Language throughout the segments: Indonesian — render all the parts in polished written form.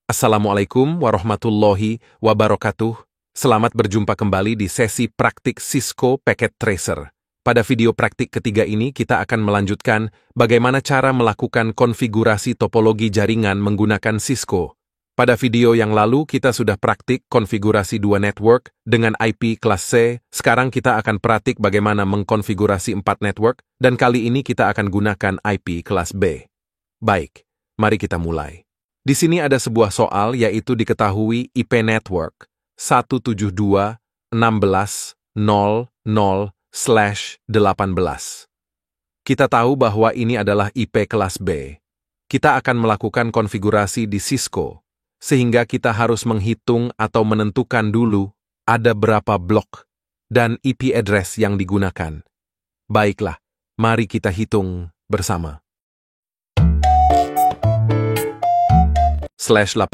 Assalamualaikum warahmatullahi wabarakatuh. Selamat berjumpa kembali di sesi praktik Cisco Packet Tracer. Pada video praktik ketiga ini kita akan melanjutkan bagaimana cara melakukan konfigurasi topologi jaringan menggunakan Cisco. Pada video yang lalu kita sudah praktik konfigurasi dua network dengan IP kelas C. Sekarang kita akan praktik bagaimana mengkonfigurasi 4 network dan kali ini kita akan gunakan IP kelas B. Baik, mari kita mulai. Di sini ada sebuah soal yaitu diketahui IP network 172.16.00/18. Kita tahu bahwa ini adalah IP kelas B. Kita akan melakukan konfigurasi di Cisco, sehingga kita harus menghitung atau menentukan dulu ada berapa blok dan IP address yang digunakan. Baiklah, mari kita hitung bersama. /18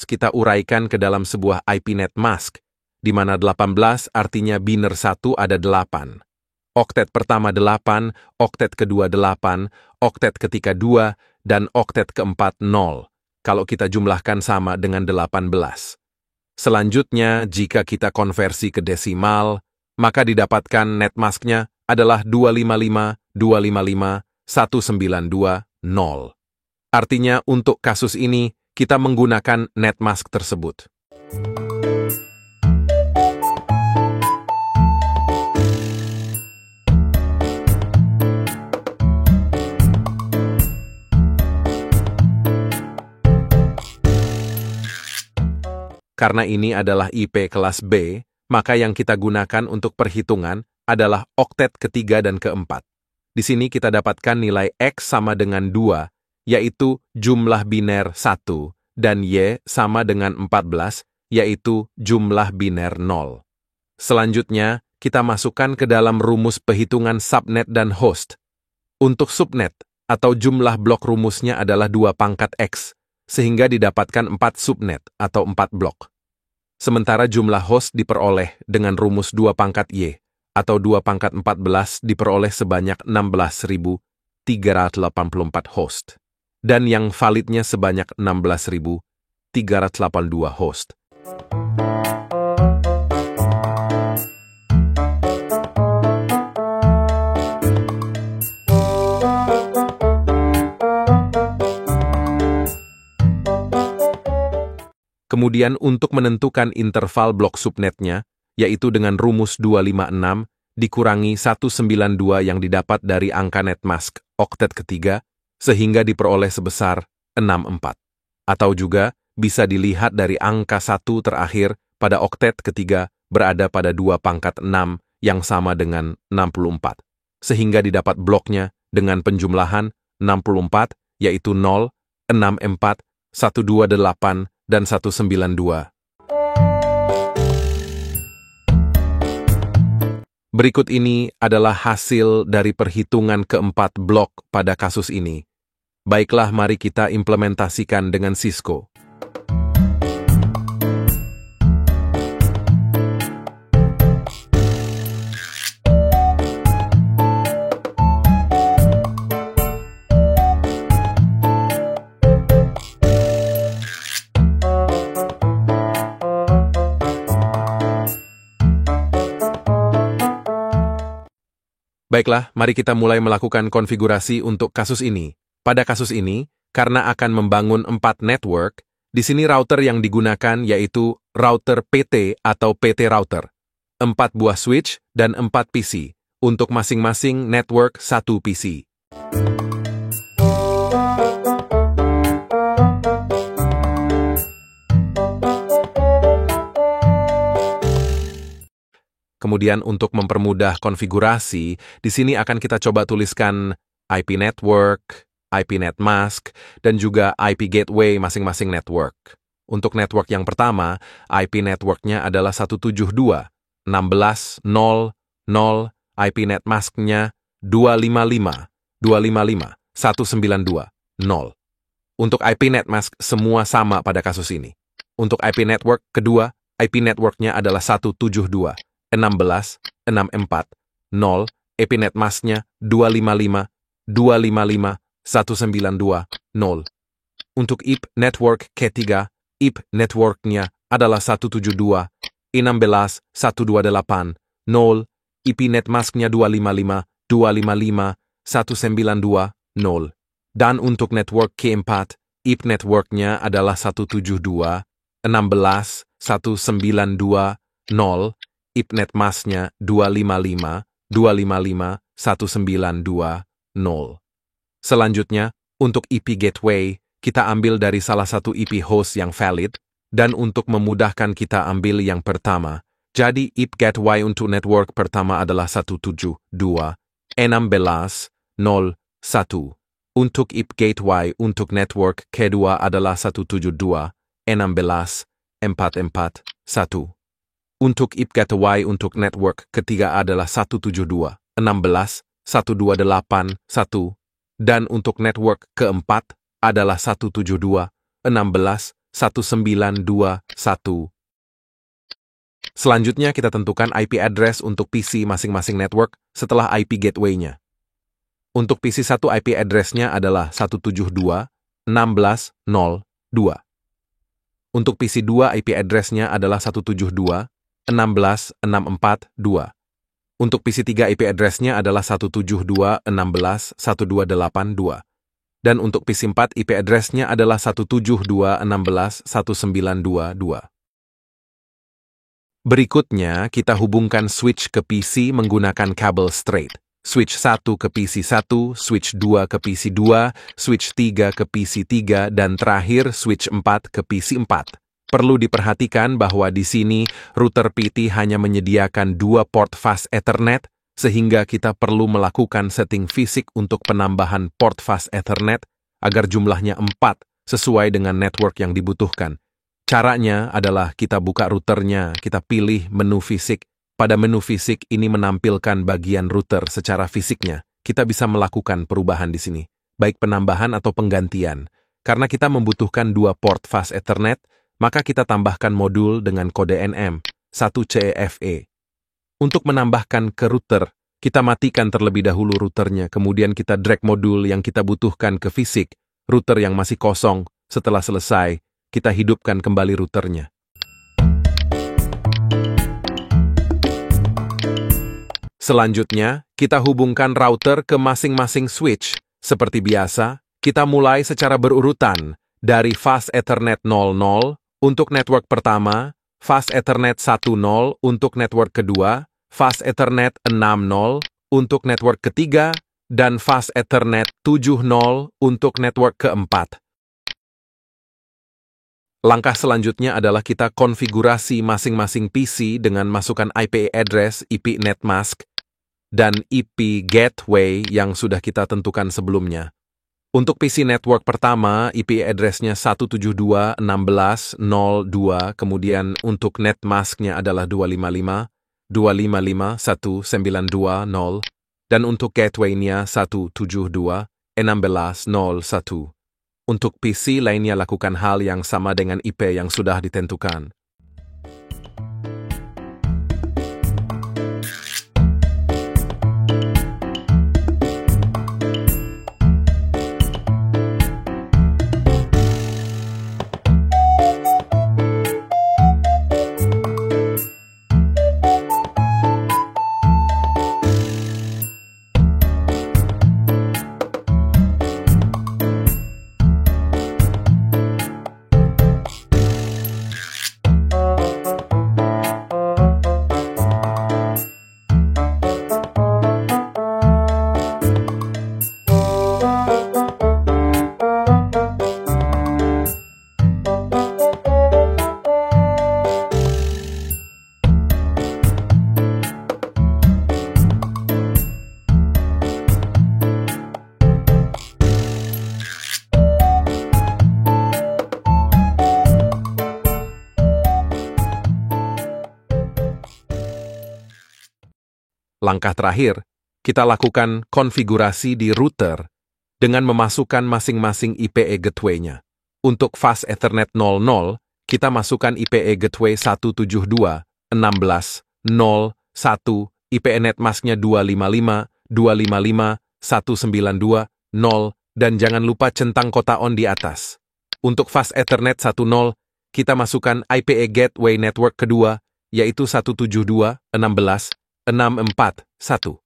kita uraikan ke dalam sebuah IPnet mask, di mana 18 artinya biner 1 ada 8. Oktet pertama 8, oktet kedua 8, oktet ketiga 2, dan oktet keempat 0. Kalau kita jumlahkan sama dengan 18. Selanjutnya, jika kita konversi ke desimal, maka didapatkan netmasknya adalah 255.255.192.0. Artinya untuk kasus ini, kita menggunakan netmask tersebut. Karena ini adalah IP kelas B, maka yang kita gunakan untuk perhitungan adalah oktet ketiga dan keempat. Di sini kita dapatkan nilai X sama dengan 2, yaitu jumlah biner 1, dan Y sama dengan 14, yaitu jumlah biner 0. Selanjutnya, kita masukkan ke dalam rumus perhitungan subnet dan host. Untuk subnet, atau jumlah blok rumusnya adalah 2 pangkat X, sehingga didapatkan 4 subnet atau 4 blok. Sementara jumlah host diperoleh dengan rumus 2 pangkat Y, atau 2 pangkat 14 diperoleh sebanyak 16.384 host. Dan yang validnya sebanyak 16.382 host. Kemudian untuk menentukan interval blok subnetnya, yaitu dengan rumus 256 dikurangi 192 yang didapat dari angka netmask oktet ketiga, sehingga diperoleh sebesar 64. Atau juga bisa dilihat dari angka 1 terakhir pada oktet ketiga berada pada 2 pangkat 6 yang sama dengan 64. Sehingga didapat bloknya dengan penjumlahan 64, yaitu 0, 64, 128, dan 192. Berikut ini adalah hasil dari perhitungan keempat blok pada kasus ini. Baiklah, mari kita implementasikan dengan Cisco. Baiklah, mari kita mulai melakukan konfigurasi untuk kasus ini. Pada kasus ini, karena akan membangun 4 network, di sini router yang digunakan yaitu router PT atau PT router, 4 buah switch dan 4 PC, untuk masing-masing network 1 PC. Kemudian untuk mempermudah konfigurasi, di sini akan kita coba tuliskan IP network, IPnet mask, dan juga IP gateway masing-masing network. Untuk network yang pertama, IP networknya adalah 172.16.0.0, IPnet masknya 255.192.0. Untuk IPnet mask semua sama pada kasus ini. Untuk IP network kedua, IP networknya adalah 172.16.64.0, IPnet masknya 255.192.0. Untuk IP network ketiga, IP networknya adalah 172.16.128.0, IP netmasknya 255.255.192.0. Dan untuk network keempat, IP networknya adalah 172.16.192.0, IP netmasknya 255.255.192.0. Selanjutnya, untuk IP gateway, kita ambil dari salah satu IP host yang valid, dan untuk memudahkan kita ambil yang pertama. Jadi IP gateway untuk network pertama adalah 172.16.0.1. Untuk IP gateway untuk network kedua adalah 172.16.441. Untuk IP gateway untuk network ketiga adalah 172.16.128.1. Dan untuk network keempat adalah 172.16.192.1. Selanjutnya kita tentukan IP address untuk PC masing-masing network setelah IP gateway-nya. Untuk PC 1 IP address-nya adalah 172.16.0.2. Untuk PC 2 IP address-nya adalah 172.16.642. Untuk PC 3 IP address-nya adalah 172.16.128.2. Dan untuk PC 4 IP address-nya adalah 172.16.1922. Berikutnya, kita hubungkan switch ke PC menggunakan kabel straight. Switch 1 ke PC 1, switch 2 ke PC 2, switch 3 ke PC 3, dan terakhir switch 4 ke PC 4. Perlu diperhatikan bahwa di sini router PT hanya menyediakan 2 port fast Ethernet, sehingga kita perlu melakukan setting fisik untuk penambahan port fast Ethernet agar jumlahnya 4 sesuai dengan network yang dibutuhkan. Caranya adalah kita buka routernya, kita pilih menu fisik. Pada menu fisik ini menampilkan bagian router secara fisiknya. Kita bisa melakukan perubahan di sini, baik penambahan atau penggantian. Karena kita membutuhkan 2 port fast Ethernet, maka kita tambahkan modul dengan kode NM 1CEFE. Untuk menambahkan ke router, kita matikan terlebih dahulu routernya, kemudian kita drag modul yang kita butuhkan ke fisik, router yang masih kosong. Setelah selesai, kita hidupkan kembali routernya. Selanjutnya, kita hubungkan router ke masing-masing switch. Seperti biasa, kita mulai secara berurutan dari Fast Ethernet 00 untuk network pertama, Fast Ethernet 10 untuk network kedua, Fast Ethernet 60 untuk network ketiga, dan Fast Ethernet 70 untuk network keempat. Langkah selanjutnya adalah kita konfigurasi masing-masing PC dengan masukkan IP address, IP netmask, dan IP gateway yang sudah kita tentukan sebelumnya. Untuk PC network pertama, IP address-nya 172.16.0.2, kemudian untuk netmask-nya adalah 255.255.192.0, dan untuk gateway-nya 172.16.0.1. Untuk PC lainnya lakukan hal yang sama dengan IP yang sudah ditentukan. Langkah terakhir, kita lakukan konfigurasi di router dengan memasukkan masing-masing IPE gateway-nya. Untuk Fast Ethernet 00, kita masukkan IPE gateway 172.16.0.1, IPE netmask-nya 255.255.192.0, dan jangan lupa centang kota on di atas. Untuk Fast Ethernet 10, kita masukkan IPE Gateway Network kedua, yaitu 172.16.641.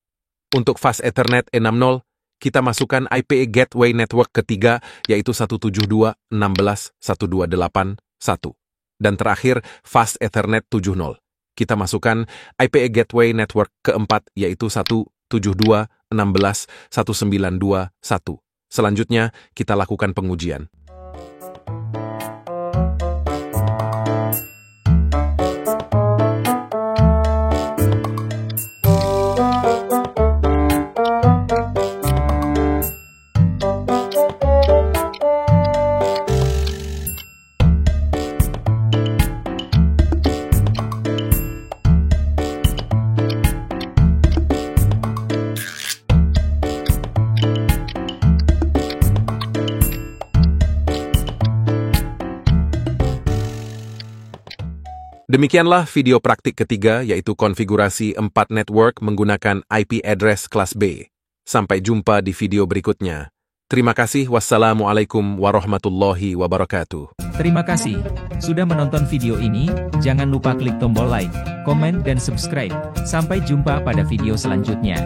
Untuk Fast Ethernet E60, kita masukkan IPE Gateway Network ketiga, yaitu 172.16.1281. Dan terakhir, Fast Ethernet 70. Kita masukkan IPE Gateway Network keempat, yaitu 172.16.1921. Selanjutnya, kita lakukan pengujian. Demikianlah video praktik ketiga, yaitu konfigurasi 4 network menggunakan IP address kelas B. Sampai jumpa di video berikutnya. Terima kasih. Wassalamualaikum warahmatullahi wabarakatuh. Terima kasih sudah menonton video ini. Jangan lupa klik tombol like, komen, dan subscribe. Sampai jumpa pada video selanjutnya.